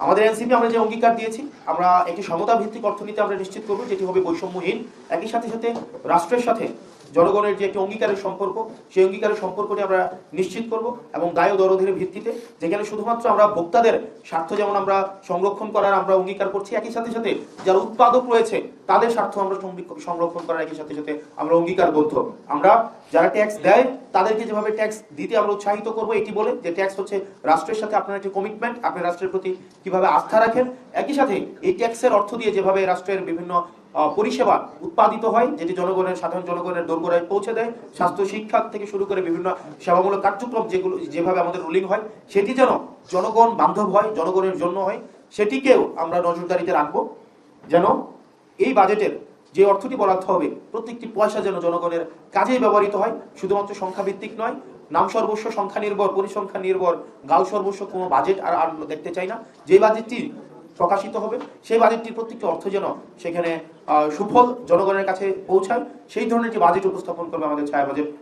আমাদের এনসিপি আমরা যে অঙ্গীকার দিয়েছি, আমরা একটি সমতা ভিত্তিক অর্থনীতি আমরা নিশ্চিত করব, যেটি হবে বৈষম্যহীন। একই সাথে সাথে রাষ্ট্রের সাথে জনগণের যে একটি অঙ্গীকারের সম্পর্ক, সেই অঙ্গীকারের সম্পর্কটি আমরা নিশ্চিত করব এবং দায় ও দরদের ভিত্তিতে, যেখানে শুধুমাত্র আমরা ভোক্তাদের স্বার্থ যেমন আমরা সংরক্ষণ করার আমরা অঙ্গীকার করছি, একই সাথে সাথে যারা উৎপাদক রয়েছে তাদের স্বার্থ আমরা সংরক্ষণ করার একই সাথে সাথে আমরা অঙ্গীকারবদ্ধ। আমরা যারা ট্যাক্স দেয় তাদেরকে যেভাবে ট্যাক্স দিতে আমরা উৎসাহিত করব, এটি বলে যে ট্যাক্স হচ্ছে রাষ্ট্রের সাথে আপনার একটি কমিটমেন্ট, আপনি রাষ্ট্রের প্রতি কিভাবে আস্থা রাখেন। একই সাথে এই ট্যাক্সের অর্থ দিয়ে যেভাবে রাষ্ট্রের বিভিন্ন পরিষেবা উৎপাদিত হয়, যেটি জনগণের সাধারণ জনগণের দোরগোড়ায় পৌঁছে দেয়, স্বাস্থ্য শিক্ষা থেকে শুরু করে বিভিন্ন সেবামূলক কার্যক্রম যেগুলো যেভাবে আমাদের রুলিং হয়, সেটি যেন জনগণ বান্ধব হয়, জনগণের জন্য হয়, সেটিকেও আমরা নজরদারিতে রাখবো। যেন এই বাজেটের যে অর্থটি বরাদ্দ হবে, প্রত্যেকটি পয়সা যেন জনগণের কাজেই ব্যবহৃত হয়, শুধুমাত্র সংখ্যাভিত্তিক নয়। নাম সর্বস্ব, সংখ্যা নির্ভর, পরিসংখ্যা নির্ভর, গাল সর্বস্ব কোনো বাজেট আর দেখতে চাই না। যে বাজেটটি প্রকাশিত হবে সেই বাজেটটির প্রত্যেকটি অর্থ যেন সেখানে সুফল জনগণের কাছে পৌঁছায়, সেই ধরনের একটি বাজেট উপস্থাপন করবে আমাদের ছায়া বাজেট।